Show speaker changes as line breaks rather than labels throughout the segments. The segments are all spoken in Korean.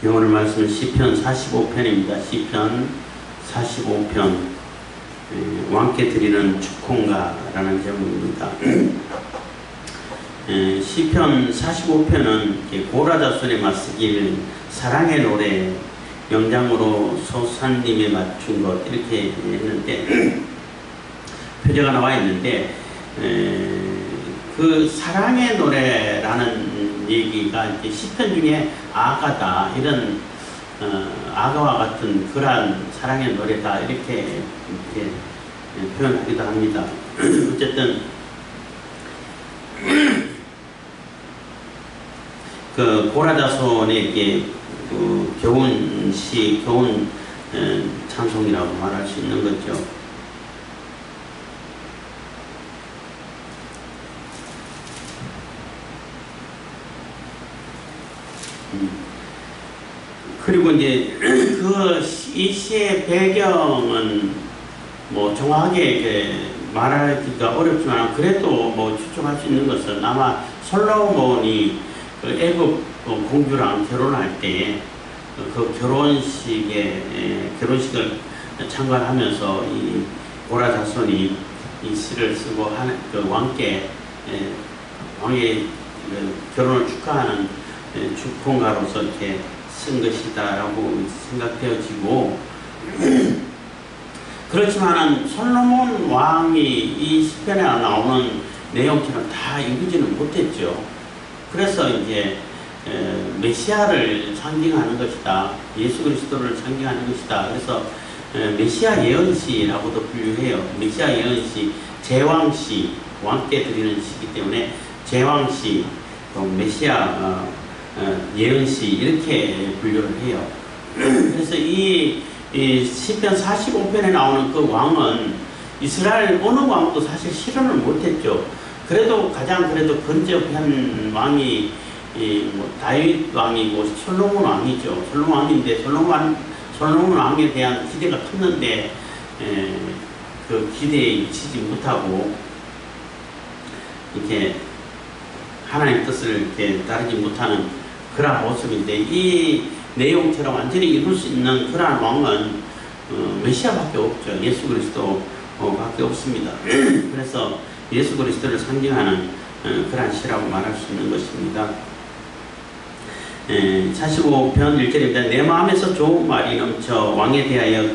오늘 말씀은 시편 45편입니다. 시편 45편 왕께 드리는 축콩가라는 제목입니다. 시편 45편은 고라자손에 맞서길 사랑의 노래 영장으로 소산님에 맞춘 것 이렇게 했는데 표제가 나와 있는데 그 사랑의 노래라는 얘기가 이제 시편 중에 아가다 이런 아가와 같은 그러한 사랑의 노래다 이렇게 표현하기도 합니다. 어쨌든 그 고라자손에게 그 교훈 찬송이라고 말할 수 있는 거죠. 그리고 이제 이 시의 배경은 뭐 정확하게 말하기가 어렵지만 그래도 뭐 추측할 수 있는 것은 아마 솔로몬이 그 애굽 공주랑 결혼할 때 그 결혼식을 참관하면서 이 고라자손이 이 시를 쓰고 그 왕의 결혼을 축하하는 축콩가로서 이렇게 쓴 것이다라고 생각되어지고, 그렇지만은 솔로몬 왕이 이 시편에 나오는 내용처럼 다 이루지는 못했죠. 그래서 이제 메시아를 상징하는 것이다, 예수 그리스도를 상징하는 것이다. 그래서 메시아 예언시라고도 분류해요. 메시아 예언시, 제왕시, 왕께 드리는 시기 때문에 제왕시, 또 메시아 예언시 이렇게 분류를 해요. 그래서 이 시편 45편에 나오는 그 왕은 이스라엘 어느 왕도 사실 실현을 못했죠. 그래도 가장 근접한 왕이 뭐 다윗 왕이고 솔로몬 왕이죠. 솔로몬 왕인데 솔로몬 왕에 대한 기대가 컸는데 그 기대에 미치지 못하고 이렇게 하나님의 뜻을 이렇게 따르지 못하는 그러한 모습인데, 이 내용처럼 완전히 이룰 수 있는 그러한 왕은 메시아밖에 없죠. 예수 그리스도 밖에 없습니다. 그래서 예수 그리스도를 상징하는 그러한 시라고 말할 수 있는 것입니다. 45편 1절입니다. 내 마음에서 좋은 말이 넘쳐 왕에 대하여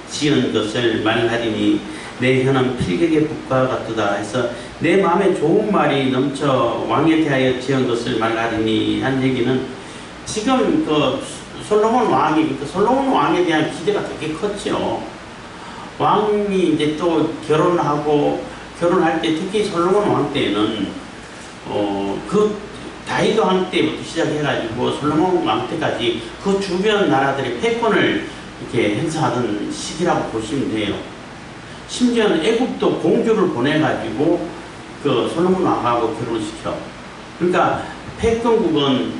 지은 것을 말하리니 내 혀는 필격의 북과 같도다 해서 내 마음에 좋은 말이 넘쳐 왕에 대하여 지은 것을 말하리니 한 얘기는 지금 그 솔로몬 왕에 대한 기대가 되게 컸죠. 왕이 이제 또 결혼할 때 특히 솔로몬 왕 때는 그 다윗 왕 때부터 시작해가지고 솔로몬 왕 때까지 그 주변 나라들의 패권을 이렇게 행사하던 시기라고 보시면 돼요. 심지어는 애굽도 공주를 보내가지고 그 솔로몬 왕하고 결혼시켜. 그러니까 패권국은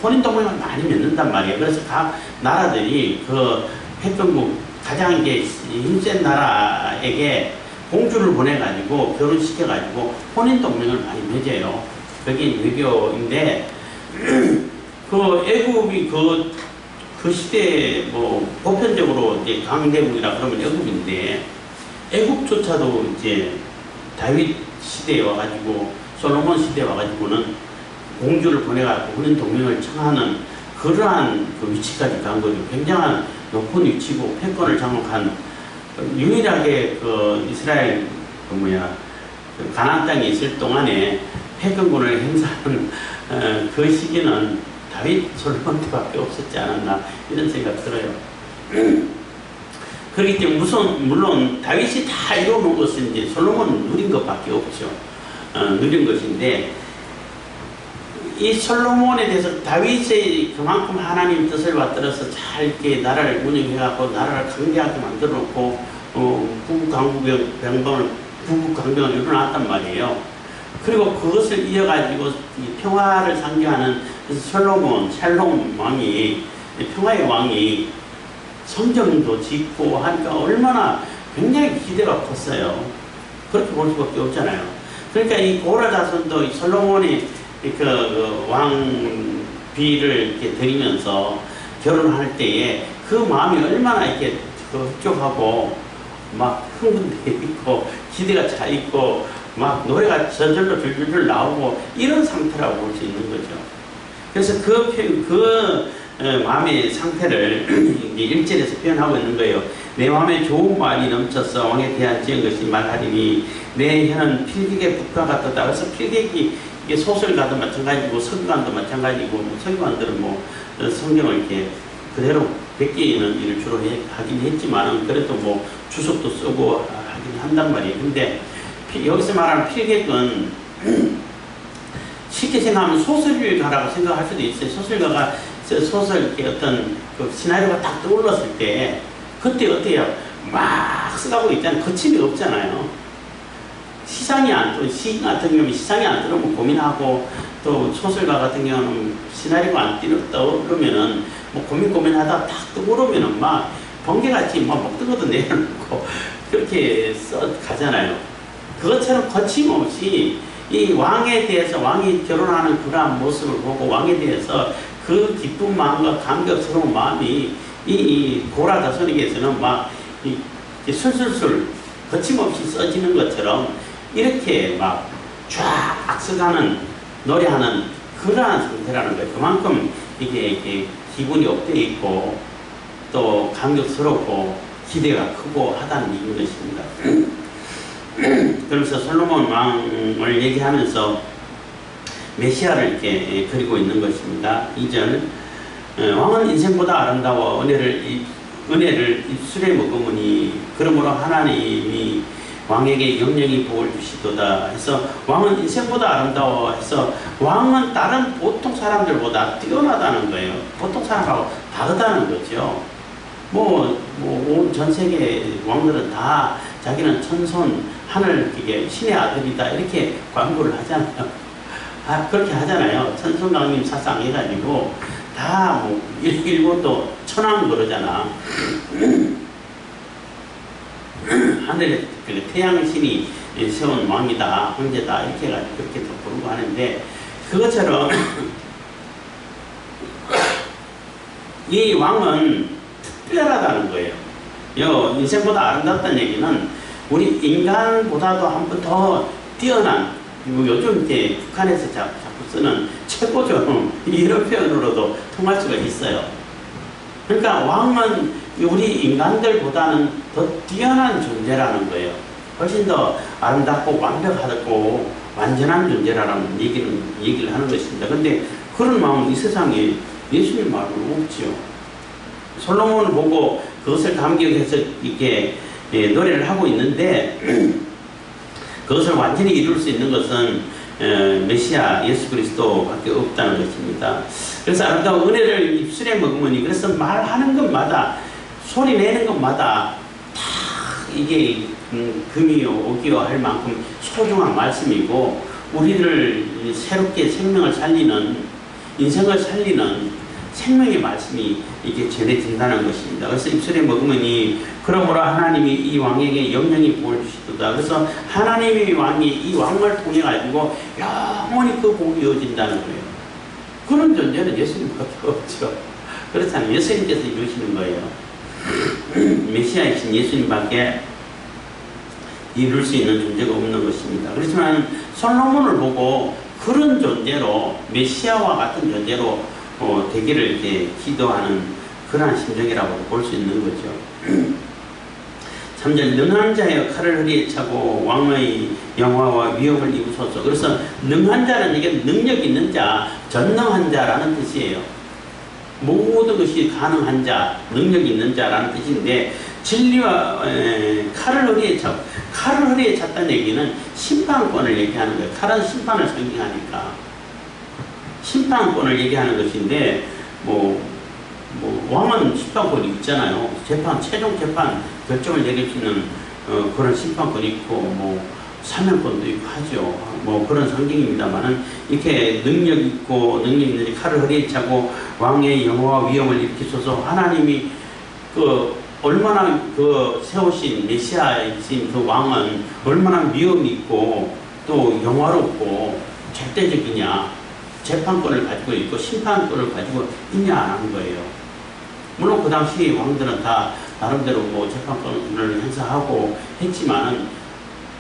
혼인동맹을 많이 맺는단 말이에요. 그래서 각 나라들이 그 패권국 가장 이제 힘센 나라에게 공주를 보내가지고 결혼시켜가지고 혼인동맹을 많이 맺어요. 그게 외교인데 그 애굽이 그 시대에 뭐 보편적으로 이제 강대국이라 그러면 애굽인데, 애국조차도 이제 다윗 시대에 와가지고 솔로몬 시대에 와가지고는 공주를 보내가지고 혼인 동맹을 청하는 그러한 그 위치까지 간 거죠. 굉장한 높은 위치고 패권을 장악한, 유일하게 그 이스라엘 그 가나안 땅에 있을 동안에 패권군을 행사하는 그 시기는 다윗 솔로몬 때밖에 없었지 않았나 이런 생각 들어요. 그렇기 때문에 물론 다윗이 다 이루어놓은 것은 이제 솔로몬은 누린 것밖에 없죠. 누린 것인데, 이 솔로몬에 대해서 다윗이 그만큼 하나님 뜻을 받들어서 잘 이렇게 나라를 운영해갖고 나라를 강대하게 만들어놓고 부국강병을 이뤄놨단 말이에요. 그리고 그것을 이어가지고 평화를 상징하는 솔로몬, 샬롬 왕이, 평화의 왕이 성전도 짓고 하니까 얼마나 굉장히 기대가 컸어요. 그렇게 볼 수밖에 없잖아요. 그러니까 이 고라자손도 솔로몬이 그 왕비를 이렇게 드리면서 결혼할 때에 그 마음이 얼마나 이렇게 흡족하고 막 흥분돼 있고 기대가 차 있고 막 노래가 저절로 줄줄줄 나오고 이런 상태라고 볼 수 있는 거죠. 그래서 그 마음의 상태를 1절에서 표현하고 있는 거예요. 내 마음에 좋은 말이 넘쳐서 왕에 대한 지은 것이 말하리니 내 혀는 필객의 붓과 같다. 그래서 필객이 이게 소설가도 마찬가지고 서기관도 마찬가지고 뭐 서기관들은 뭐 성경을 이렇게 그대로 베끼는 일을 주로 하긴 했지만 그래도 뭐 주석도 쓰고 하긴 한단 말이에요. 근데 여기서 말하는 필객은 쉽게 생각하면 소설가라고 생각할 수도 있어요. 소설가가 소설 이렇게 어떤 그 시나리오가 딱 떠올랐을 때 그때 어때요? 막 써가고 있잖아요. 거침이 없잖아요. 시상이 시 같은 경우는 시상이 안 들어오면 고민하고 또 소설가 같은 경우는 시나리오가 안 떠오르면은 뭐 고민하다가 딱 떠오르면은 막 번개같이 막 먹던 내려놓고 그렇게 써 가잖아요. 그것처럼 거침없이 이 왕에 대해서 왕이 결혼하는 그러한 모습을 보고 왕에 대해서 그 기쁜 마음과 감격스러운 마음이 이 고라 자손에게서는 막 술술술 거침없이 써지는 것처럼 이렇게 막 쫙 써가는 노래하는 그러한 상태라는 거예요. 그만큼 이게 기분이 업되어 있고 또 감격스럽고 기대가 크고 하다는 얘기인 것입니다. 그러면서 솔로몬 왕을 얘기하면서 메시아를 이렇게 그리고 있는 것입니다. 2절 왕은 인생보다 아름다워 은혜를 입술에 머금으니 그러므로 하나님이 왕에게 영영이 복을 주시도다 해서 왕은 인생보다 아름다워 해서 왕은 다른 보통 사람들보다 뛰어나다는 거예요. 보통 사람하고 다르다는 거죠. 온 전 세계 왕들은 다 자기는 천손 하늘 신의 아들이다 이렇게 광고를 하잖아요. 그렇게 하잖아요. 천손강림 사상 해가지고 다 뭐 일본도 천왕 그러잖아. 하늘에 태양신이 세운 왕이다, 황제다 이렇게 해가지고 그렇게 더 부르고 하는데 그것처럼 이 왕은 특별하다는 거예요. 인생보다 아름답다는 얘기는 우리 인간보다도 한 번 더 뛰어난 요즘 이제 북한에서 자꾸 쓰는 최고죠. 이런 표현으로도 통할 수가 있어요. 그러니까 왕은 우리 인간들보다는 더 뛰어난 존재라는 거예요. 훨씬 더 아름답고 완벽하고 완전한 존재라는 얘기를 하는 것입니다. 근데 그런 마음은 이 세상에 예수님 말고는 없지요. 솔로몬을 보고 그것을 감격해서 이렇게 노래를 하고 있는데 그것을 완전히 이룰 수 있는 것은 메시아 예수 그리스도밖에 없다는 것입니다. 그래서 아름다운 은혜를 입술에 머금으니 그래서 말하는 것마다 소리 내는 것마다 다 이게 금이요 오기요 할 만큼 소중한 말씀이고 우리를 새롭게 생명을 살리는 인생을 살리는 생명의 말씀이 이게 전해진다는 것입니다. 그래서 입술에 머금으니 그러므로 하나님이 이 왕에게 영영이 복을 주시도다. 그래서 하나님의 왕이 이 왕을 통해 가지고 영원히 그 복이 이어진다는 거예요. 그런 존재는 예수님밖에 없죠. 그렇잖아요. 예수님께서 이루시는 거예요. 메시아이신 예수님밖에 이룰 수 있는 존재가 없는 것입니다. 그렇지만 솔로몬을 보고 그런 존재로 메시아와 같은 존재로 되기를 이렇게 기도하는 그러한 심정이라고 볼 수 있는 거죠. 3절 능한 자여 칼을 허리에 차고 왕의 영화와 위엄을 입으소서. 그래서 능한 자는 이게 능력 있는 자, 전능한 자라는 뜻이에요. 모든 것이 가능한 자, 능력 있는 자라는 뜻인데 진리와 칼을 허리에 차고 칼을 허리에 찼다는 얘기는 심판권을 얘기하는 거예요. 칼은 심판을 상징하니까 심판권을 얘기하는 것인데 왕은 심판권이 있잖아요. 최종 재판 결정을 내릴 수 있는 그런 심판권이 있고 사면권도 있고 하죠. 그런 상징입니다만은 이렇게 능력 있고 능력 있는 칼을 허리에 차고 왕의 영화와 위엄을 일으키소서. 하나님이 얼마나 세우신 메시아이신 그 왕은 얼마나 위엄이 있고 또 영화롭고 절대적이냐, 재판권을 가지고 있고 심판권을 가지고 있냐 하는 거예요. 물론 그 당시 왕들은 다 나름대로 뭐 재판권을 행사하고 했지만은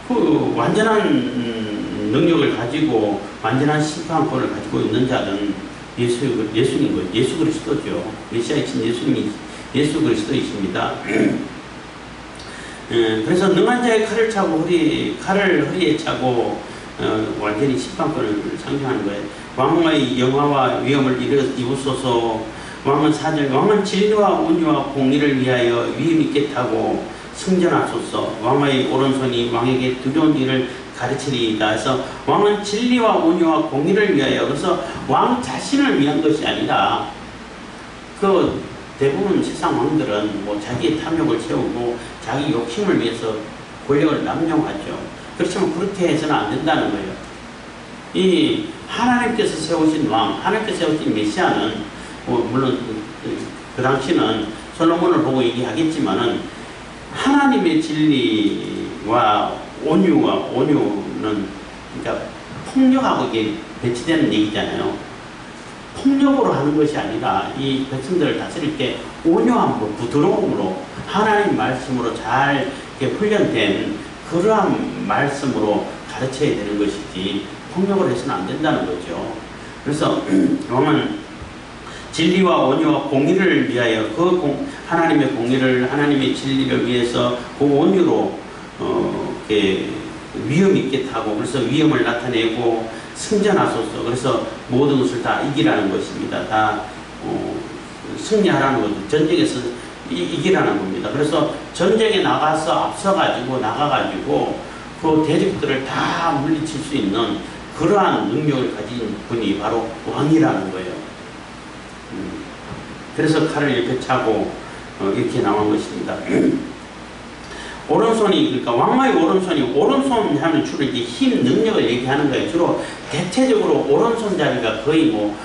그 완전한 능력을 가지고 완전한 심판권을 가지고 있는 자는 예수님 거예요. 예수 그리스도죠. 메시아이신 예수님이 예수 그리스도이십니다. 그래서 능한 자의 칼을 허리에 차고 완전히 심판권을 상징하는 거예요. 왕의 영화와 위엄을 이루소서. 왕은 진리와 온유와 공의를 위하여 위임 있게 타고 승전하소서. 왕의 오른손이 왕에게 두려운 일을 가르치리이다. 그래서 왕은 진리와 온유와 공의를 위하여, 그래서 왕 자신을 위한 것이 아니라 그 대부분 세상 왕들은 뭐 자기의 탐욕을 채우고 자기 욕심을 위해서 권력을 남용하죠. 그렇지만 그렇게 해서는 안 된다는 거예요. 이 하나님께서 세우신 왕, 하나님께서 세우신 메시아는 물론 그 당시는 솔로몬을 보고 얘기하겠지만은 하나님의 진리와 온유는 그러니까 폭력하고 이게 배치되는 얘기잖아요. 폭력으로 하는 것이 아니라 이 백성들을 다스릴 때 온유함으로, 부드러움으로, 하나님 말씀으로 잘 훈련된 그러한 말씀으로 가르쳐야 되는 것이지 폭력으로 해서는 안 된다는 거죠. 그래서 왕은 진리와 온유와 공의를 위하여 하나님의 공의를, 하나님의 진리를 위해서 그 온유로 위험 있게 타고, 그래서 위험을 나타내고 승전하소서. 그래서 모든 것을 다 이기라는 것입니다. 다 승리하라는 거죠. 전쟁에서 이기라는 겁니다. 그래서 전쟁에 나가가지고 그 대적들을 다 물리칠 수 있는 그러한 능력을 가진 분이 바로 왕이라는 거예요. 그래서 칼을 이렇게 차고 이렇게 나온 것입니다. 오른손이, 그러니까 왕의 오른손 하면 주로 이제 힘, 능력을 얘기하는 거예요. 주로 대체적으로 오른손잡이가 거의 뭐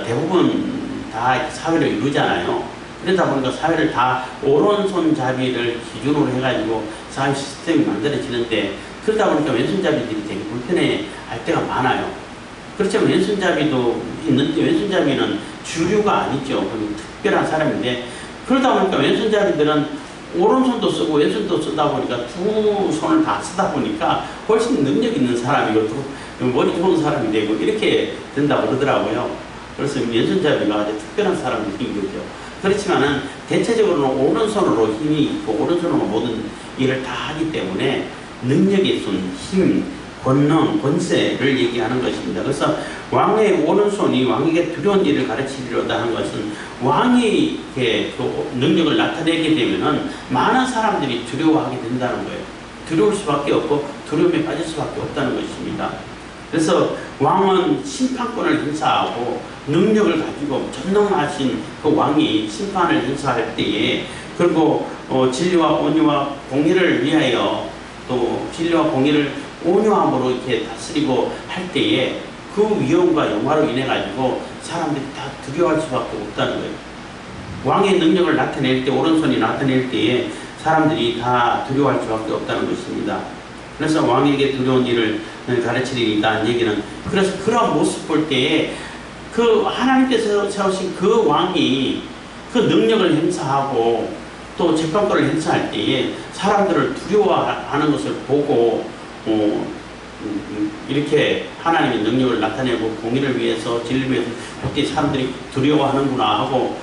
대부분 다 사회를 이루잖아요. 그러다 보니까 사회를 다 오른손잡이를 기준으로 해가지고 사회 시스템이 만들어지는데, 그러다 보니까 왼손잡이들이 되게 불편해 할 때가 많아요. 그렇지만 왼손잡이도 있는데 왼손잡이는 주류가 아니죠. 특별한 사람인데, 그러다 보니까 왼손잡이들은 오른손도 쓰고 왼손도 쓰다 보니까 두 손을 다 쓰다 보니까 훨씬 능력 있는 사람이고 머리 좋은 사람이 되고 이렇게 된다고 그러더라고요. 그래서 왼손잡이가 아주 특별한 사람들인 거죠. 그렇지만은 대체적으로는 오른손으로 힘이 있고 오른손으로 모든 일을 다 하기 때문에 능력의 손, 힘, 권능, 권세를 얘기하는 것입니다. 그래서 왕의 오른손이 왕에게 두려운 일을 가르치리로다 하는 것은 왕이 이렇게 그 능력을 나타내게 되면은 많은 사람들이 두려워하게 된다는 거예요. 두려울 수밖에 없고 두려움에 빠질 수밖에 없다는 것입니다. 그래서 왕은 심판권을 행사하고 능력을 가지고 전능하신 그 왕이 심판을 행사할 때에, 그리고 진리와 온유와 공의를 위하여, 또 진리와 공의를 온유함으로 이렇게 다스리고 할 때에 그 위엄과 영화로 인해 가지고 사람들이 다 두려워할 수밖에 없다는 거예요. 왕의 능력을 나타낼 때, 오른손이 나타낼 때에 사람들이 다 두려워할 수밖에 없다는 것입니다. 그래서 왕에게 두려운 일을 가르치리이다 얘기는, 그래서 그런 모습 볼 때에 그 하나님께서 세우신 그 왕이 그 능력을 행사하고 또 재판권을 행사할 때에 사람들을 두려워하는 것을 보고 이렇게 하나님의 능력을 나타내고 공의를 위해서, 진리를 위해서 그때 사람들이 두려워하는구나 하고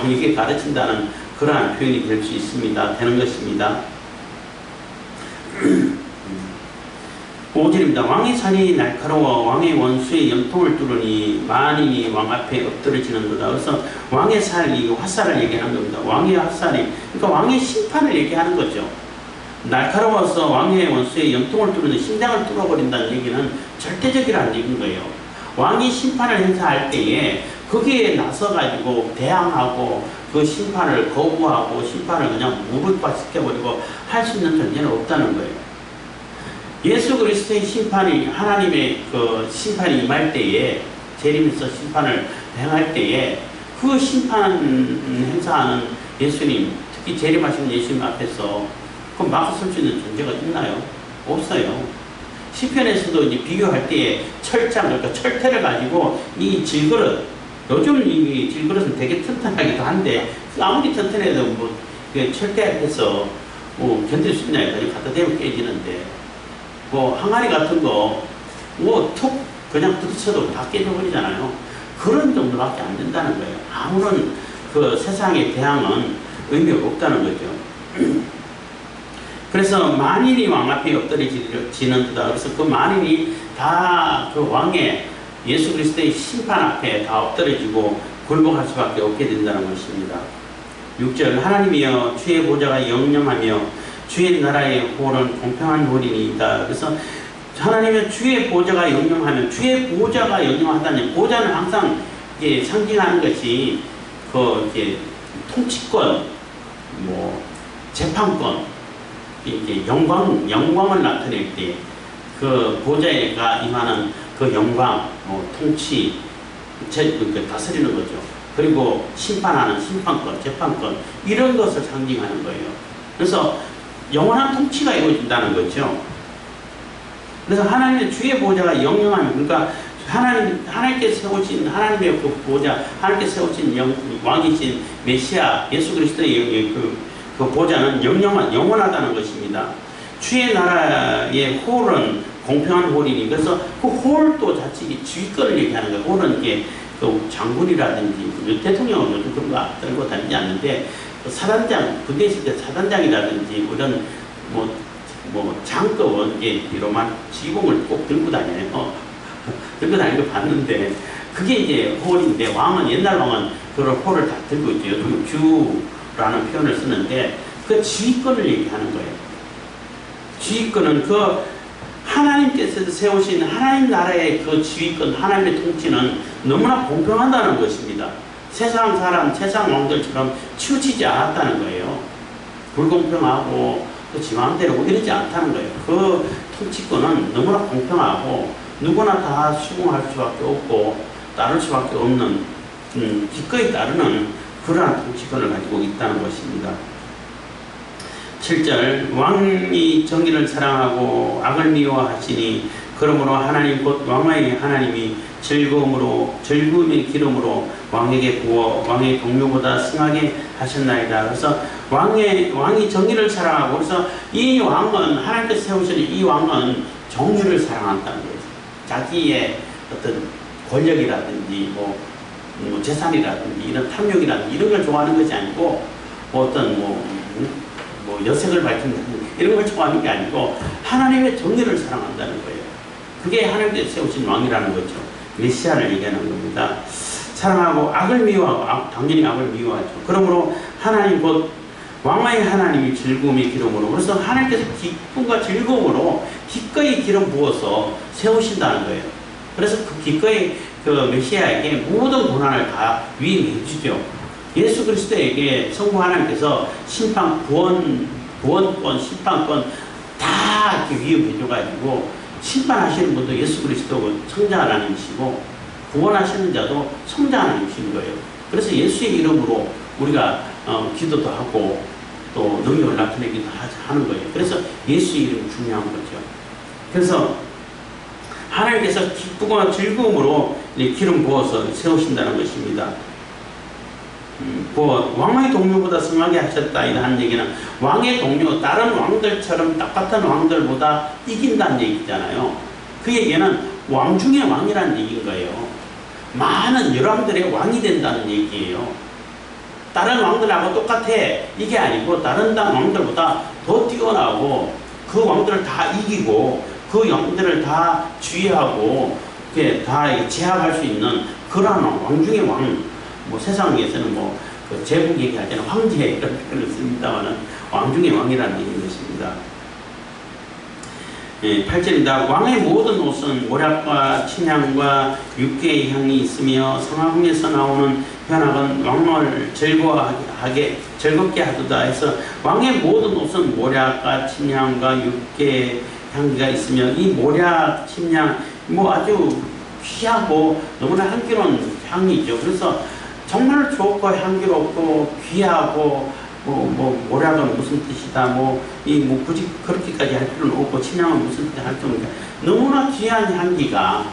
이게 가르친다는 그러한 표현이 될 수 있습니다. 되는 것입니다. 5절입니다. 왕의 산이 날카로워 왕의 원수의 염통을 뚫으니 만인이 왕 앞에 엎드러지는도다. 그래서 왕의 살이 화살을 얘기하는 겁니다. 왕의 화살이, 그러니까 왕의 심판을 얘기하는 거죠. 날카로워서 왕의 원수의 염통을 뚫는, 심장을 뚫어버린다는 얘기는 절대적이라는 얘기인 거예요. 왕이 심판을 행사할 때에 거기에 나서가지고 대항하고 그 심판을 거부하고 심판을 그냥 무력화시켜버리고 할 수 있는 존재는 없다는 거예요. 예수 그리스도의 심판이, 하나님의 그 심판이 임할 때에, 재림에서 심판을 행할 때에 그 심판 행사하는 예수님, 특히 재림하시는 예수님 앞에서 그 막아설 수 있는 존재가 있나요? 없어요. 시편에서도 이제 비교할 때에 철장, 그러니까 철퇴를 가지고 이 질그릇, 요즘 이 질그릇은 되게 튼튼하기도 한데 아무리 튼튼해도 뭐 철대해서 뭐 견딜 수 있냐 해서 갖다 대면 깨지는데 뭐 항아리 같은 거 뭐 툭 그냥 부딪혀도 다 깨져버리잖아요. 그런 정도밖에 안 된다는 거예요. 아무런 그 세상의 대항은 의미가 없다는 거죠. 그래서 만인이 왕 앞에 엎드려지는다. 그래서 그 만인이 다 그 왕의 예수 그리스도의 심판 앞에 다 엎드려지고 굴복할 수밖에 없게 된다는 것입니다. 6절 하나님이여 주의 보좌가 영영하며 주의 나라의 홀은 공평한 홀이니이다. 그래서 하나님의 주의 보좌가 영영하면 주의 보좌가 영영하다니 보좌는 항상 이게 상징하는 것이 그 이게 통치권, 뭐 재판권, 이게 영광을 나타낼 때 그 보좌가 임하는 그 영광, 뭐 통치, 다스리는 거죠. 그리고 심판하는 심판권, 재판권 이런 것을 상징하는 거예요. 그래서 영원한 통치가 이루어진다는 거죠. 그래서 하나님의 주의 보좌가 영영하면 그러니까 하나님께서 세우신 하나님의 그 보좌, 하나님께서 세우신 왕이신 메시아 예수 그리스도의 그 보좌는 영원하다는 것입니다. 주의 나라의 홀은 공평한 홀이니 그래서 그 홀도 자칫 지휘권을 얘기하는 거예요. 홀은 이게 그 장군이라든지 대통령은 요즘 그런 거 들고 다니지 않는데 사단장, 군대 있을 때 사단장이라든지 이런 뭐 장급은 이로만 지휘봉을 꼭 들고 다녀요. 들고 다니는 거 봤는데 그게 이제 홀인데 왕은 옛날 왕은 그런 홀을 다 들고 있죠. 요즘 주라는 표현을 쓰는데 그 지휘권을 얘기하는 거예요. 지휘권은 그 하나님께서 세우신 하나님 나라의 그 지휘권, 하나님의 통치는 너무나 공평하다는 것입니다. 세상 사람, 세상 왕들처럼 치우치지 않았다는 거예요. 불공평하고 또 지 마음대로 이러지 않다는 거예요. 그 통치권은 너무나 공평하고 누구나 다 수긍할 수밖에 없고 따를 수밖에 없는 기꺼이 따르는 그러한 통치권을 가지고 있다는 것입니다. 7절 왕이 정의를 사랑하고 악을 미워하시니 그러므로 하나님 곧 왕의 하나님이 즐거움의 기름으로 왕에게 부어 왕의 동료보다 승하게 하셨나이다. 그래서 왕이 정의를 사랑하고 그래서 이 왕은 하나님께서 세우신 이 왕은 정의를 사랑한다는 거예요. 자기의 어떤 권력이라든지 뭐 재산이라든지 이런 탐욕이라든지 이런 걸 좋아하는 것이 아니고 어떤 뭐 여색을 밝힌다든지 이런 걸 좋아하는 게 아니고 하나님의 정의를 사랑한다는 거예요. 그게 하나님께서 세우신 왕이라는 거죠. 메시아를 얘기하는 겁니다. 사랑하고 악을 미워하고 당연히 악을 미워하죠. 그러므로 하나님 곧 왕의 하나님이 즐거움의 기름으로 그래서 하나님께서 기쁨과 즐거움으로 기꺼이 기름 부어서 세우신다는 거예요. 그래서 그 기꺼이 그 메시아에게 모든 고난을 다 위임해 주죠. 예수 그리스도에게 성부 하나님께서 심판, 구원권, 심판권 다 이렇게 위임해 줘가지고 심판하시는 분도 예수 그리스도 성자 하나님이시고 구원하시는 자도 성자 하나님이신 거예요. 그래서 예수의 이름으로 우리가 기도도 하고 또 능력을 나타내기도 하는 거예요. 그래서 예수의 이름이 중요한 거죠. 그래서 하나님께서 기쁘고 즐거움으로 기름 부어서 세우신다는 것입니다. 왕의 동료보다 승하게 하셨다 이런 얘기는 왕의 동료 다른 왕들처럼 똑같은 왕들보다 이긴다는 얘기잖아요. 그 얘기는 왕 중에 왕이라는 얘기인 거예요. 많은 열왕들의 왕이 된다는 얘기예요. 다른 왕들하고 똑같아 이게 아니고 다른 왕들보다 더 뛰어나고 그 왕들을 다 이기고 그 왕들을 다 주의하고 다 제압할 수 있는 그러한 왕 중의 왕. 뭐 세상에서는 그 제국 얘기할 때는 황제 이런 표현을 씁니다만은 왕 중의 왕이라는 얘기인 것입니다. 8절입니다. 왕의 모든 옷은 모략과 침향과 육개의 향이 있으며 성화궁에서 나오는 현악은 왕을 즐겁게 하도다 해서 왕의 모든 옷은 모략과 침향과 육개의 향기가 있으며 이 모략, 침향 아주 귀하고 너무나 향기로운 향이죠. 그래서 정말 좋고 향기롭고 귀하고 모략은 무슨 뜻이다 굳이 그렇게까지 할 필요는 없고 침향은 무슨 뜻이 할 정도가 너무나 귀한 향기가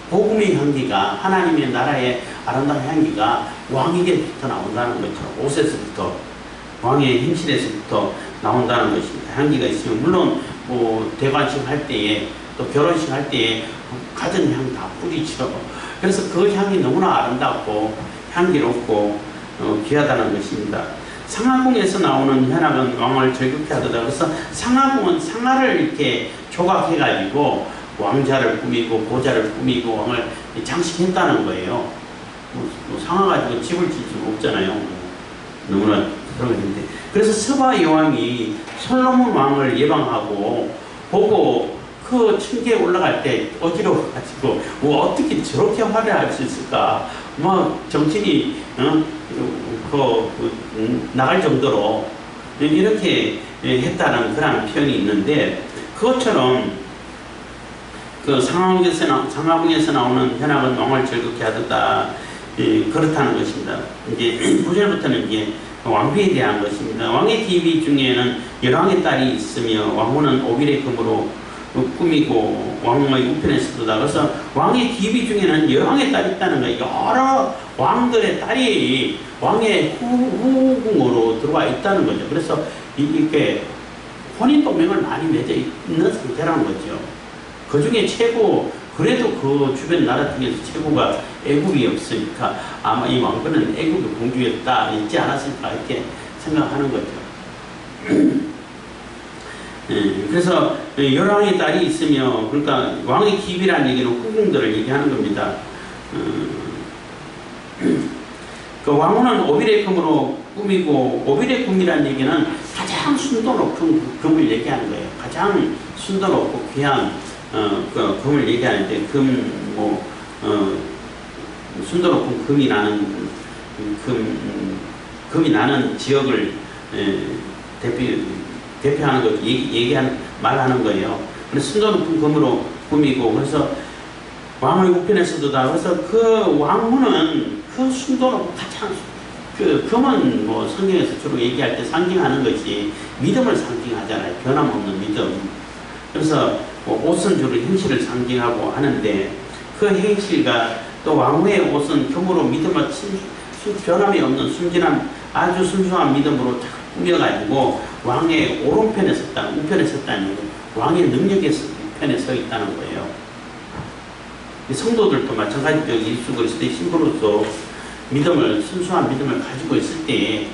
복음의 향기가, 하나님의 나라의 아름다운 향기가 왕에게부터 나온다는 거죠. 옷에서부터, 왕의 행실에서부터 나온다는 것입니다. 향기가 있으면, 물론 뭐 대관식 할 때에, 또 결혼식 할 때에 가진 향 다 뿌리죠. 그래서 그 향이 너무나 아름답고 향기롭고 귀하다는 것입니다. 상하궁에서 나오는 현악은 왕을 즐겁게 하더라. 그래서 상하궁은 상하를 이렇게 조각해가지고 왕자를 꾸미고 보좌를 꾸미고 왕을 장식했다는 거예요. 뭐 상하 가지고 집을 질 수는 없잖아요. 너무나 그러는데, 그래서 스바 여왕이 솔로몬 왕을 예방하고 보고 그 층계에 올라갈 때 어지러워가지고 뭐 어떻게 저렇게 화려할 수 있을까, 뭐 정신이 나갈 정도로 이렇게 했다는 그런 표현이 있는데, 그것처럼 그 상하궁에서 나오는 현악은 왕을 즐겁게 하도다, 그렇다는 것입니다. 이제 9절부터는 이제 왕비에 대한 것입니다. 왕의 기비 중에는 열왕의 딸이 있으며 왕후는 오빌의 금으로 꾸미고 왕의 우편에 서도다. 그래서 왕의 기비 중에는 열왕의 딸이 있다는 거예요. 여러 왕들의 딸이 왕의 후궁으로 들어와 있다는 거죠. 그래서 이렇게 혼인동맹을 많이 맺어 있는 상태라는 거죠. 그 중에 최고, 그래도 그 주변 나라 중에서 최고가 애국이 없으니까 아마 이 왕비는 애국의 공주였다, 있지 않았을까, 이렇게 생각하는 거죠. 그래서 열왕의 딸이 있으며, 그러니까 왕의 기비라는 얘기는 후궁들을 얘기하는 겁니다. 그 왕후는 오빌의 금으로 꾸미고, 오빌의 금이라는 얘기는 가장 순도 높은 금을 얘기하는 거예요. 가장 순도 높고 귀한 그 금을 얘기하는데, 순도 높은 금이 나는 금이 나는 지역을 대표하는 거, 말하는 거예요. 그래서 순도 높은 금으로 꾸미고, 그래서 왕의 우편에서도다. 그래서 그 왕후는 그 순도 높고 가장, 그 금은 뭐 성경에서 주로 얘기할 때 상징하는 것이 믿음을 상징하잖아요. 변함없는 믿음. 그래서 옷은 주로 행실을 상징하고 하는데, 그 행실과 또 왕후의 옷은 금으로 믿음을 변함이 없는 순진한, 아주 순수한 믿음으로 꾸며가지고 왕의 오른편에 섰다는, 우편에 섰다는 얘기예요. 왕의 능력의 편에 서 있다는 거예요. 성도들도 마찬가지로 예수 그리스도의 신부로서 믿음을, 순수한 믿음을 가지고 있을 때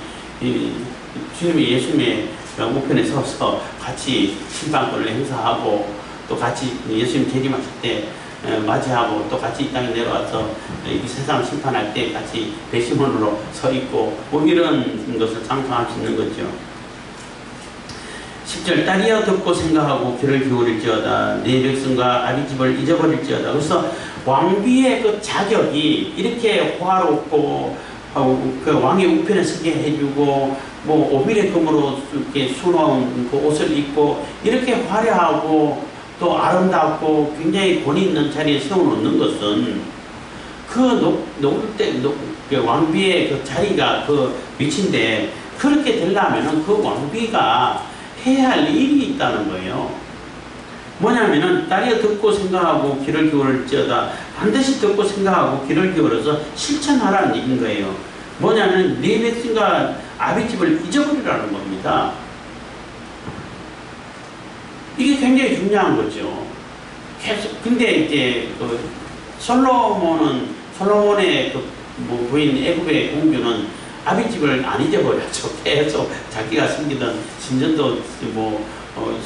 주님이 예수님의 우편에 서서 같이 심판권을 행사하고, 또 같이 예수님 재림하실 때 맞이하고, 또 같이 이 땅에 내려와서 이 세상 심판할 때 같이 배심원으로 서 있고, 뭐 이런 것을 상상할 수 있는 거죠. 10절, 딸이여 듣고 생각하고 귀를 기울일지어다. 내 백성과 아비 집을 잊어버릴지어다. 그래서 왕비의 그 자격이 이렇게 호화롭고, 그 왕의 우편에 서게 해주고, 뭐 오빌의 금으로 이렇게 수놓은 그 옷을 입고 이렇게 화려하고 또 아름답고 굉장히 권위 있는 자리에 세워놓는 것은 그 왕비의 그 자리가 그 위치인데, 그렇게 되려면은 그 왕비가 해야 할 일이 있다는 거예요. 뭐냐면은 딸이여 듣고 생각하고 귀를 기울일지어다. 반드시 듣고 생각하고 귀를 기울여서 실천하라는 얘기인 거예요. 뭐냐면 네 백성과 아비집을 잊어버리라는 겁니다. 이게 굉장히 중요한 거죠. 계속, 근데 이제 솔로몬의 부인 애굽의 공주는 아비집을 안 잊어버렸죠. 계속 자기가 숨기던 신전도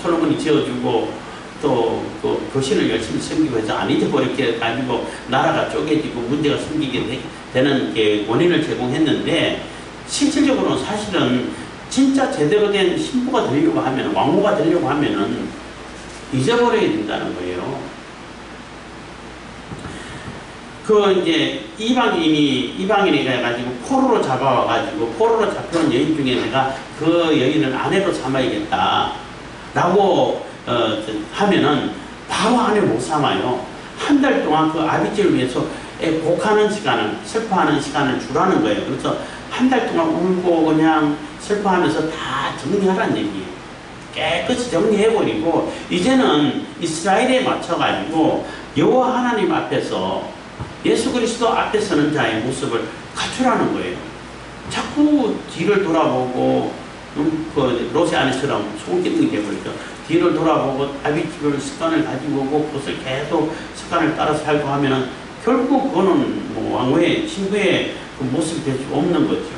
솔로몬이 지어주고, 또 그 교신을 열심히 섬기고 해서 안 잊어버리게 가지고 나라가 쪼개지고 문제가 생기게 되는 게 원인을 제공했는데, 실질적으로는 사실은 진짜 제대로 된 신부가 되려고 하면, 왕후가 되려고 하면은 잊어버려야 된다는 거예요. 이제 이방인이 가지고 포로로 잡아와가지고, 포로로 잡혀온 여인 중에 내가 그 여인을 아내로 삼아야겠다 라고 하면은 바로 아내 못 삼아요. 한 달 동안 그 아비집을 위해서 곡하는 시간을, 슬퍼하는 시간을 주라는 거예요. 그래서 한 달 동안 울고 그냥 슬퍼하면서 다 정리하라는 얘기예요. 깨끗이 정리해버리고, 이제는 이스라엘에 맞춰가지고 여호와 하나님 앞에서 예수 그리스도 앞에 서는 자의 모습을 갖추라는 거예요. 자꾸 뒤를 돌아보고 그 로세 아내처럼 소기능이 되버리죠. 뒤를 돌아보고 아비집을 습관을 가지고 오고 그것을 계속 습관을 따라 살고 하면은 결국 그거는 뭐 왕후의 친구의 그 모습이 될 수 없는 거죠.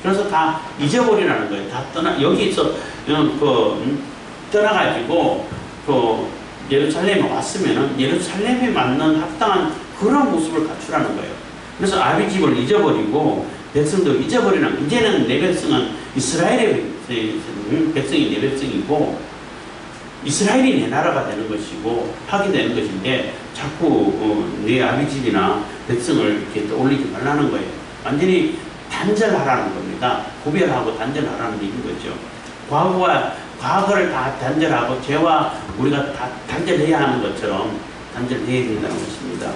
그래서 다 잊어버리라는 거예요. 다 여기서 떠나가지고 그 예루살렘에 왔으면은 예루살렘에 맞는 합당한 그런 모습을 갖추라는 거예요. 그래서 아비집을 잊어버리고 백성도 잊어버리는, 이제는 내 백성은 이스라엘의 백성이 내 백성이고 이스라엘이 내 나라가 되는 것이고 하게 되는 것인데 자꾸 내 아비집이나 백성을 이렇게 떠올리지 말라는 거예요. 완전히 단절하라는 겁니다. 구별하고 단절하라는 얘기인 거죠. 과거를 다 단절하고 죄와 우리가 다 단절해야 하는 것처럼 단절해야 된다는 것입니다.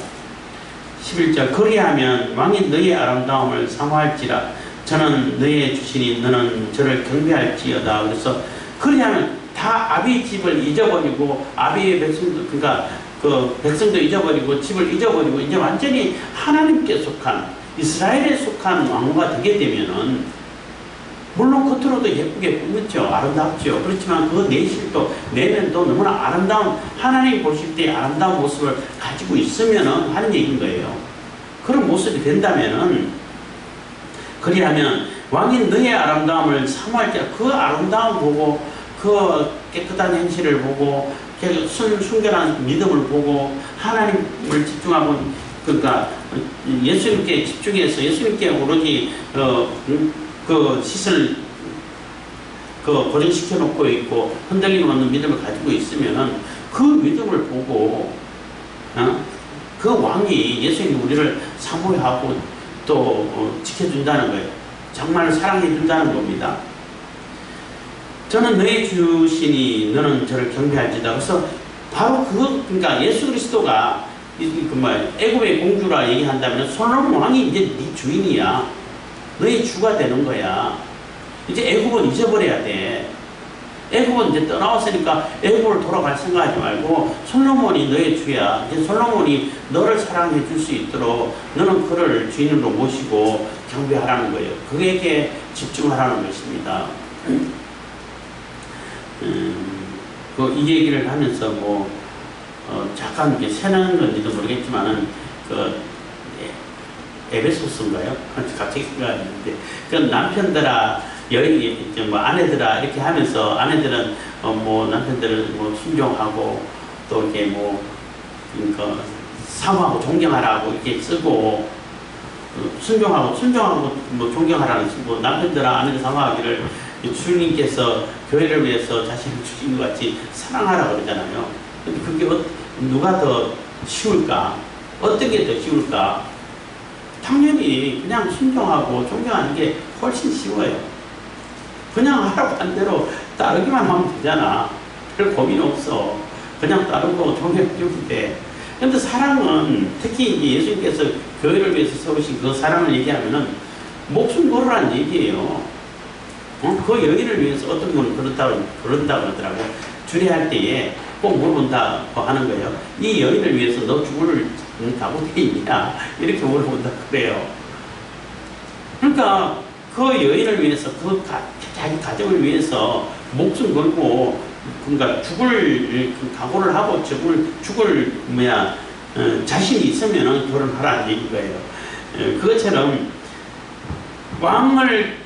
11절 그리하면 왕이 너의 아름다움을 사모할지라 저는 너의 주시니 너는 저를 경배할지어다. 그래서 그리하면 다 아비의 집을 잊어버리고 아비의 백성도 그러니까 그 백성도 잊어버리고 집을 잊어버리고 이제 완전히 하나님께 속한 이스라엘에 속한 왕후가 되게 되면은 물론 겉으로도 예쁘게 꾸몄죠. 아름답죠. 그렇지만 그 내실도 내면도 너무나 아름다운 하나님 보실 때 아름다운 모습을 가지고 있으면은 하는 얘기인 거예요. 그런 모습이 된다면은 그리하면 왕이 너의 아름다움을 사모할 때 그 아름다움 보고 그 깨끗한 행실을 보고 순결한 믿음을 보고 하나님을 집중하고 그러니까 예수님께 집중해서 예수님께 오로지 그 시선을 고정시켜 놓고 있고 흔들림 없는 믿음을 가지고 있으면은 그 믿음을 보고 그 왕이 예수님이 우리를 사모하고 또 지켜준다는 거예요. 정말 사랑해 준다는 겁니다. 저는 너의 주시니 너는 저를 경배할지다. 그래서 바로 그러니까 예수 그리스도가 애굽의 공주라 얘기한다면 솔로몬 왕이 이제 네 주인이야. 너의 주가 되는 거야. 이제 애굽은 잊어버려야 돼. 애굽은 이제 떠나왔으니까 애굽을 돌아갈 생각하지 말고 솔로몬이 너의 주야. 이제 솔로몬이 너를 사랑해 줄 수 있도록 너는 그를 주인으로 모시고 경배하라는 거예요. 그에게 집중하라는 것입니다. 이 얘기를 하면서 잠깐 이게 새는 건지도 모르겠지만은 에베소서인가요? 갑자기 생각이 나는데 그 남편들아 아내들아 이렇게 하면서 아내들은 남편들을 순종하고 또 이렇게 그러니까 사모하고 존경하라고 이렇게 쓰고 순종하고 존경하라는 쓰고 남편들아 아내들 사모하기를 주님께서 교회를 위해서 자신을 주신 것 같이 사랑하라고 그러잖아요. 근데 그게 누가 더 쉬울까? 어떤 게 더 쉬울까? 당연히 그냥 순종하고 존경하는 게 훨씬 쉬워요. 그냥 하라고 한 대로 따르기만 하면 되잖아. 별 고민 없어. 그냥 따르고 존경해주면 돼. 근데 사랑은 특히 예수님께서 교회를 위해서 세우신 그 사랑을 얘기하면은 목숨 걸으라는 얘기예요. 그 여인을 위해서 어떤 분은 그런다고 그러더라고. 주례할 때에 꼭 물어본다고 하는 거예요. 이 여인을 위해서 너 죽을 각오돼 있냐? 이렇게 물어본다 그래요. 그러니까 그 여인을 위해서 자기 가정을 위해서 목숨 걸고 그러니까 죽을 각오를 하고 죽을 자신이 있으면은 결혼하라는 얘기인 거예요. 그것처럼 왕을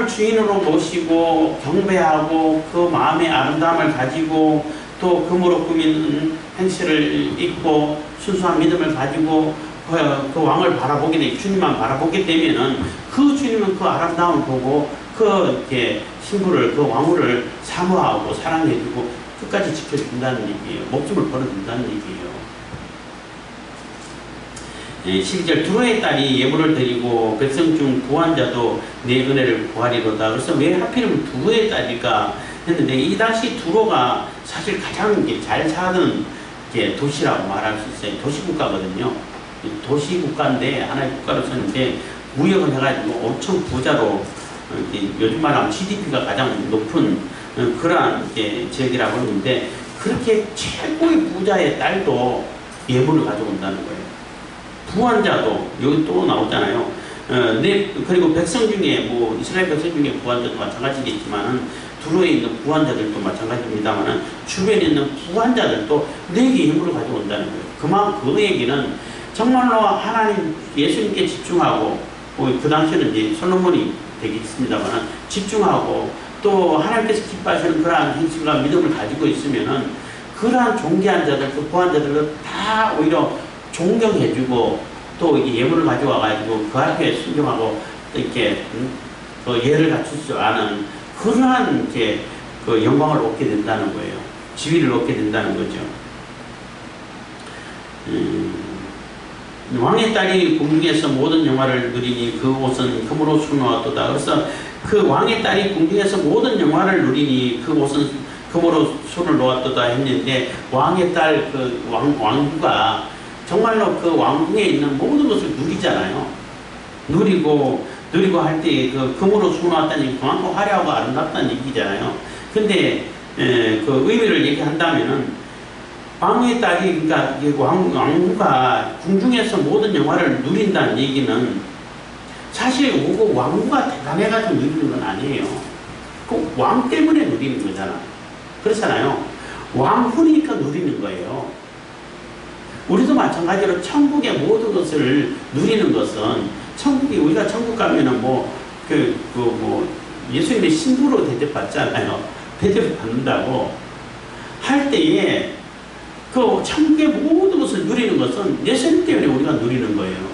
주인으로 모시고 경배하고 그 마음의 아름다움을 가지고 또 금으로 꾸민 행실을 입고 순수한 믿음을 가지고 그 왕을 바라보게 돼 주님만 바라보게 되면은 그 주님은 그 아름다움을 보고 그 신부를 그 왕후를 사모하고 사랑해주고 끝까지 지켜준다는 얘기예요. 목숨을 걸어준다는 얘기예요. 12절 두로의 딸이 예물을 드리고 백성 중 구한 자도 내 은혜를 구하리로다. 그래서 왜 하필이면 두로의 딸일까 했는데 이 당시 두로가 사실 가장 잘 사는 도시라고 말할 수 있어요. 도시국가거든요. 도시국가인데 하나의 국가로 서는데 무역을 해가지고 엄청 부자로 요즘 말하면 GDP가 가장 높은 그러한 지역이라고 하는데 그렇게 최고의 부자의 딸도 예물을 가져온다는 거예요. 부한자도 여기 또 나오잖아요. 그리고 백성 중에 뭐 이스라엘 백성 중에 부한자도 마찬가지겠지만은 두로에 있는 부한자들도 마찬가지입니다만은 주변에 있는 부한자들도 내게 예물을 가져온다는 거예요. 그 얘기는 정말로 하나님 예수님께 집중하고 그 당시에는 이제 솔로몬이 되겠습니다만은 집중하고 또 하나님께서 기뻐하시는 그러한 행실과 믿음을 가지고 있으면은 그러한 존귀한 자들, 그 부한 자들을 다 오히려 존경해주고 또 이게 예물을 가져와가지고 그 앞에 순종하고 또 이렇게 그 예를 갖출 줄 아는 그러한 이제 그 영광을 얻게 된다는 거예요. 지위를 얻게 된다는 거죠. 왕의 딸이 궁중에서 모든 영화를 누리니 그 옷은 금으로 수놓았도다. 그래서 그 왕의 딸이 궁중에서 모든 영화를 누리니 그 옷은 금으로 수를 놓았도다 했는데 왕의 딸 그 왕후가 정말로 그 왕궁에 있는 모든 것을 누리잖아요. 누리고 할 때 그 금으로 수놓았다니 그만큼 화려하고 아름답다는 얘기잖아요. 근데 그 의미를 얘기한다면은 왕의 딸이 그러니까 왕후가 궁중에서 모든 영화를 누린다는 얘기는 사실 그 왕후가 대단해가지고 누리는 건 아니에요. 그 왕 때문에 누리는 거잖아. 그렇잖아요. 왕후니까 누리는 거예요. 우리도 마찬가지로 천국의 모든 것을 누리는 것은 우리가 천국 가면은 예수님의 신부로 대접받잖아요. 대접을 받는다고 할 때에 그 천국의 모든 것을 누리는 것은 예수님 때문에 우리가 누리는 거예요.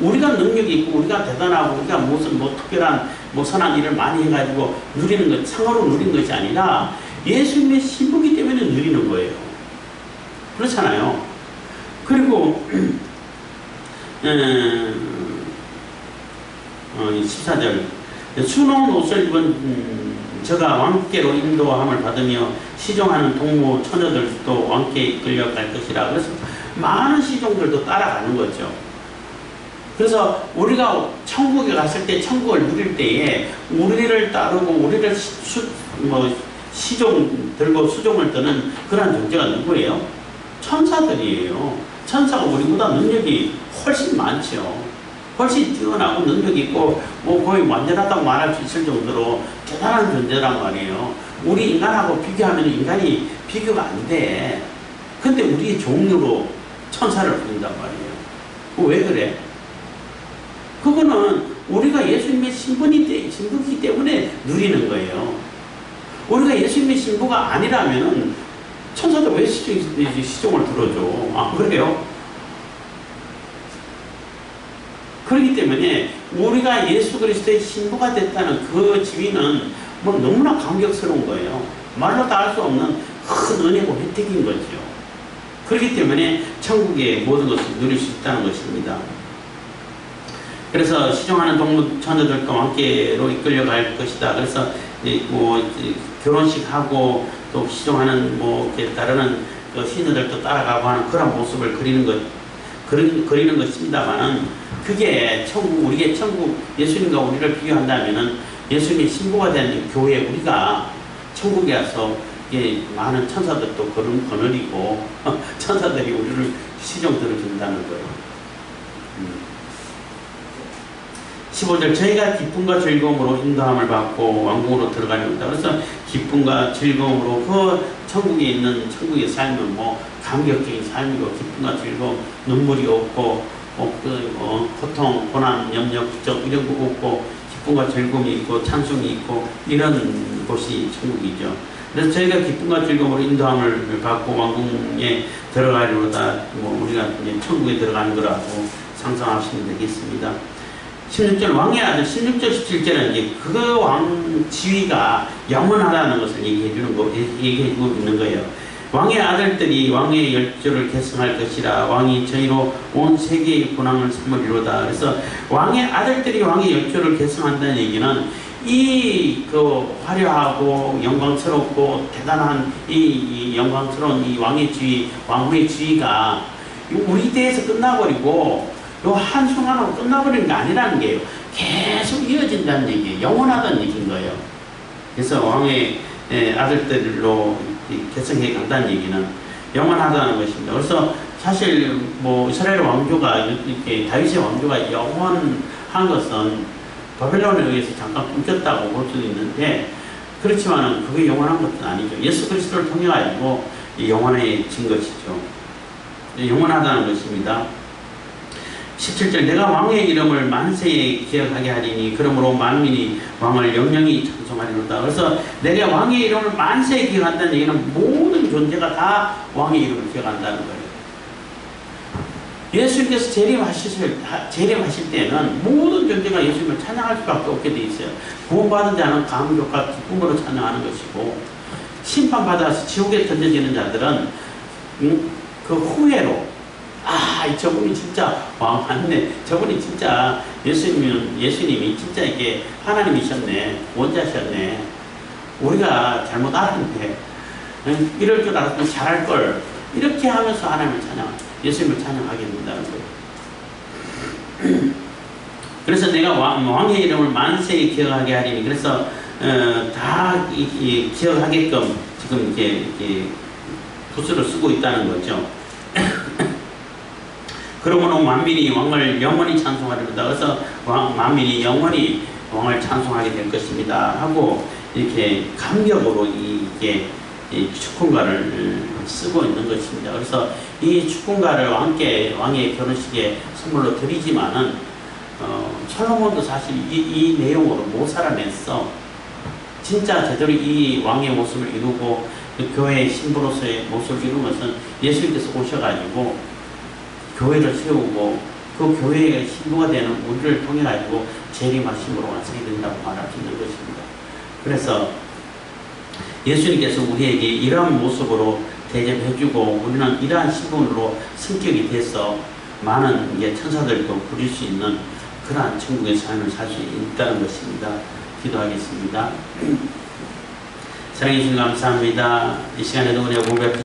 우리가 능력이 있고 우리가 대단하고 우리가 무슨 특별한 선한 일을 많이 해가지고 누리는 것, 상으로 누리는 것이 아니라 예수님의 신부기 때문에 누리는 거예요. 그렇잖아요. 그리고 14절 수놓은 옷을 입은 저가 왕께로 인도함을 받으며 시종하는 동무 처녀들도 왕께 이끌려갈 것이라. 그래서 많은 시종들도 따라가는 거죠. 그래서 우리가 천국에 갔을 때 천국을 누릴 때에 우리를 따르고 우리를 시종 들고 수종을 뜨는 그런 존재가 누구예요? 천사들이에요. 천사가 우리보다 능력이 훨씬 많죠. 훨씬 뛰어나고 능력이 있고 거의 완전하다고 말할 수 있을 정도로 대단한 존재란 말이에요. 우리 인간하고 비교하면 인간이 비교가 안 돼. 근데 우리의 종류로 천사를 부른단 말이에요. 왜 그래? 그거는 우리가 예수님의 신부이기 때문에 누리는 거예요. 우리가 예수님의 신부가 아니라면은 천사도 왜 시종을 들어줘? 아, 그래요? 그렇기 때문에 우리가 예수 그리스도의 신부가 됐다는 그 지위는 너무나 감격스러운 거예요. 말로 다 할 수 없는 큰 은혜고 혜택인 거죠. 그렇기 때문에 천국의 모든 것을 누릴 수 있다는 것입니다. 그래서 시종하는 동무 처녀들과 왕께로 이끌려갈 것이다. 그래서 결혼식하고 또 시종하는 따르는 그 시녀들도 따라가고 하는 그런 모습을 그리는 것입니다만은 그게 우리의 천국 예수님과 우리를 비교한다면은 예수님의 신부가 된 교회 우리가 천국에 와서 많은 천사들도 거느리고 천사들이 우리를 시종 들어준다는 거예요. 15절 저희가 기쁨과 즐거움으로 인도함을 받고 왕궁으로 들어가렵니다. 그래서 기쁨과 즐거움으로 그 천국에 있는 천국의 삶은 감격적인 삶이고 기쁨과 즐거움, 눈물이 없고 고통, 고난, 염려, 걱정 이런 거 없고 기쁨과 즐거움이 있고 찬송이 있고 이런 곳이 천국이죠. 그래서 저희가 기쁨과 즐거움으로 인도함을 받고 왕궁에 들어가려다 우리가 이제 천국에 들어가는 거라고 상상하시면 되겠습니다. 16절 왕의 아들 16절 17절은 이제 그 왕 지위가 영원하다는 것을 얘기해주고 있는 거예요. 왕의 아들들이 왕의 열조를 계승할 것이라. 왕이 저희로 온 세계의 군왕을 삼으리로다. 그래서 왕의 아들들이 왕의 열조를 계승한다는 얘기는 그 화려하고 영광스럽고 대단한 이 영광스러운 이 왕의 지위, 왕후의 지위가 우리 때에서 끝나버리고 요 한순간으로 끝나버리는 게 아니라는 게요. 계속 이어진다는 얘기예요. 영원하다는 얘기인 거예요. 그래서 왕의 아들들로 계승해 간다는 얘기는 영원하다는 것입니다. 그래서 사실 뭐 이스라엘 왕조가 이렇게 다윗의 왕조가 영원한 것은 바벨론에 의해서 잠깐 끊겼다고 볼 수도 있는데, 그렇지만은 그게 영원한 것은 아니죠. 예수 그리스도를 통해 가지고 영원해진 것이죠. 영원하다는 것입니다. 17절, 내가 왕의 이름을 만세에 기억하게 하리니 그러므로 만민이 왕을 영영히 찬송하리로다. 그래서 내가 왕의 이름을 만세에 기억한다는 얘기는 모든 존재가 다 왕의 이름을 기억한다는 거예요. 예수님께서 재림하실 때는 모든 존재가 예수님을 찬양할 수밖에 없게 돼 있어요. 구원받은 자는 감격과 기쁨으로 찬양하는 것이고, 심판받아서 지옥에 던져지는 자들은 그 후회로, 저분이 진짜 왕 맞네, 저분이 진짜 예수님이 진짜 이게 하나님이셨네, 원자셨네, 우리가 잘못 알았는데 이럴 줄 알았으면 잘할 걸, 이렇게 하면서 하나님을 예수님을 찬양하게 된다는 거예요. 그래서 내가 왕의 이름을 만세에 기억하게 하리니, 그래서 다 기억하게끔 지금 이렇게 부스를 쓰고 있다는 거죠. 그러므로 만민이 왕을 영원히 찬송하리로다. 그래서 만민이 영원히 왕을 찬송하게 될 것입니다 하고, 이렇게 감격으로 이게 축훈가를 쓰고 있는 것입니다. 그래서 이 축훈가를 왕의 결혼식에 선물로 드리지만은 솔로몬도 사실 이 내용으로 못 살아냈어. 진짜 제대로 이 왕의 모습을 이루고 그 교회의 신부로서의 모습을 이루는 것은 예수님께서 오셔가지고 교회를 세우고 그 교회의 신부가 되는 우리를 통해 가지고 재림하심으로 완성이 된다고 말할 수 있는 것입니다. 그래서 예수님께서 우리에게 이러한 모습으로 대접해주고, 우리는 이러한 신분으로 성격이 돼서 많은 천사들도 부릴 수 있는 그러한 천국의 삶을 살 수 있다는 것입니다. 기도하겠습니다. 사랑해 주님 감사합니다. 이 시간에도 은혜 공백